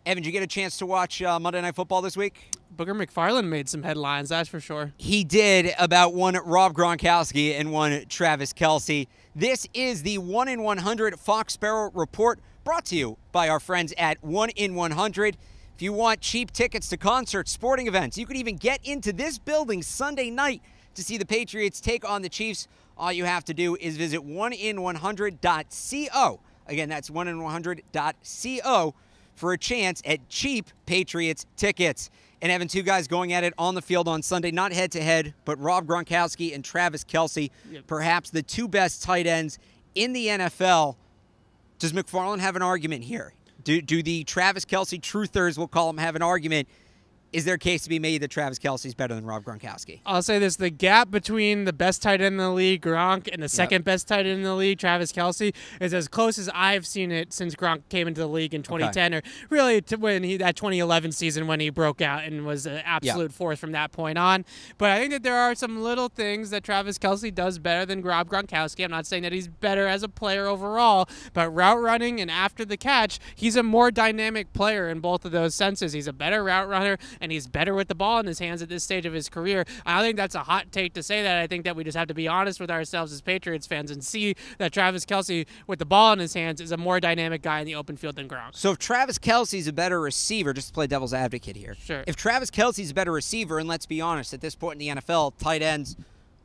Evan, did you get a chance to watch Monday Night Football this week? Booger McFarland made some headlines, that's for sure. He did, about one Rob Gronkowski and one Travis Kelce. This is the 1 in 100 Fox Sparrow Report, brought to you by our friends at 1 in 100. If you want cheap tickets to concerts, sporting events, you could even get into this building Sunday night to see the Patriots take on the Chiefs. All you have to do is visit 1in100.co. Again, that's 1in100.co for a chance at cheap Patriots tickets. And Evan, two guys going at it on the field on Sunday, not head-to-head, but Rob Gronkowski and Travis Kelce, perhaps the two best tight ends in the NFL. Does McFarland have an argument here? Do the Travis Kelce truthers, we'll call them, have an argument? Is there a case to be made that Travis Kelce is better than Rob Gronkowski? I'll say this. The gap between the best tight end in the league, Gronk, and the second best tight end in the league, Travis Kelce, is as close as I've seen it since Gronk came into the league in 2010, or really to when that 2011 season when he broke out and was an absolute force from that point on. But I think that there are some little things that Travis Kelce does better than Rob Gronkowski. I'm not saying that he's better as a player overall, but route running and after the catch, he's a more dynamic player in both of those senses. He's a better route runner, and he's better with the ball in his hands at this stage of his career. I don't think that's a hot take to say that. I think that we just have to be honest with ourselves as Patriots fans and see that Travis Kelce, with the ball in his hands, is a more dynamic guy in the open field than Gronk. So if Travis Kelce's a better receiver, just to play devil's advocate here, sure. If Travis Kelce's a better receiver, and let's be honest, at this point in the NFL, tight ends,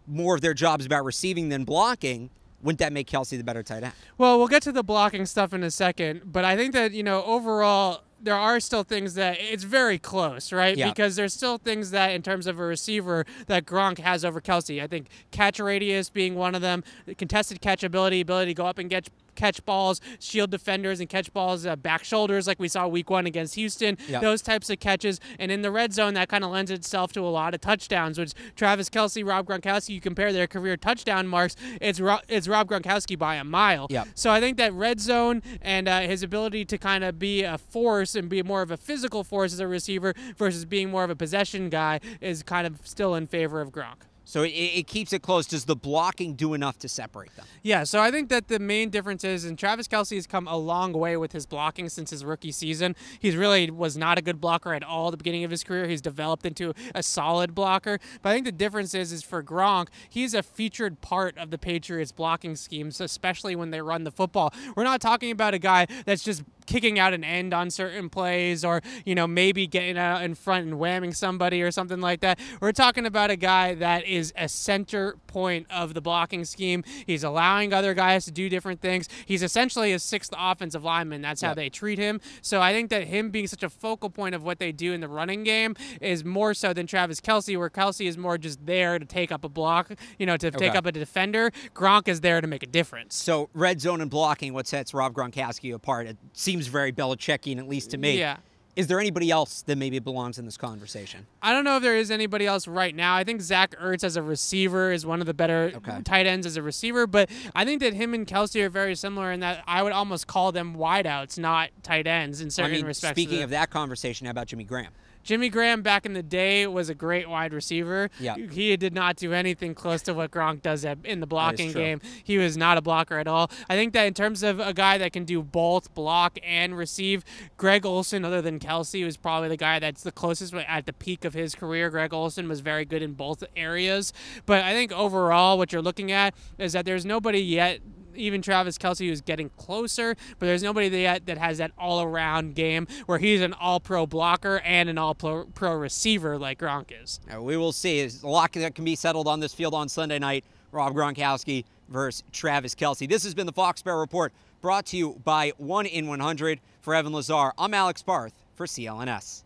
more of their job is about receiving than blocking, wouldn't that make Kelce the better tight end? Well, we'll get to the blocking stuff in a second, but I think that, overall, there are still things that it's very close, right? Yeah. Because there's still things that, in terms of a receiver, that Gronk has over Kelce. I think catch radius being one of them, the contested catch ability to go up and catch balls, shield defenders and catch balls back shoulders like we saw week 1 against Houston, those types of catches. And in the red zone, that kind of lends itself to a lot of touchdowns, which Travis Kelce, Rob Gronkowski, you compare their career touchdown marks, it's Rob Gronkowski by a mile. So I think that red zone and his ability to kind of be a force and be more of a physical force as a receiver versus being more of a possession guy is kind of still in favor of Gronk. So it keeps it close. Does the blocking do enough to separate them? Yeah, so I think that the main difference is, and Travis Kelce has come a long way with his blocking since his rookie season. He really was not a good blocker at all at the beginning of his career. He's developed into a solid blocker. But I think the difference is for Gronk, he's a featured part of the Patriots' blocking schemes, especially when they run the football. We're not talking about a guy that's just kicking out an end on certain plays or, maybe getting out in front and whamming somebody or something like that. We're talking about a guy that is a center point of the blocking scheme. He's allowing other guys to do different things. He's essentially a sixth offensive lineman. That's how they treat him. So I think that him being such a focal point of what they do in the running game is more so than Travis Kelce, where Kelce is more just there to take up a block, to take up a defender. Gronk is there to make a difference. So red zone and blocking, what sets Rob Gronkowski apart? It seems very Belichickian, at least to me. Yeah. Is there anybody else that maybe belongs in this conversation? I don't know if there is anybody else right now. I think Zach Ertz as a receiver is one of the better tight ends as a receiver, but I think that him and Kelce are very similar in that I would almost call them wideouts, not tight ends in certain respects. Speaking of that conversation, how about Jimmy Graham? Jimmy Graham back in the day was a great wide receiver. Yeah. He did not do anything close to what Gronk does in the blocking game. He was not a blocker at all. I think that in terms of a guy that can do both block and receive, Greg Olsen, other than Kelce, was probably the guy that's the closest at the peak of his career. Greg Olsen was very good in both areas. But I think overall what you're looking at is that there's nobody yet, even Travis Kelce, who's getting closer, but there's nobody yet that has that all-around game where he's an all-pro blocker and an all-pro receiver like Gronk is. We will see. There's a lot that can be settled on this field on Sunday night. Rob Gronkowski versus Travis Kelce. This has been the Fox Sparrow Report, brought to you by 1 in 100. For Evan Lazar, I'm Alex Barth for CLNS.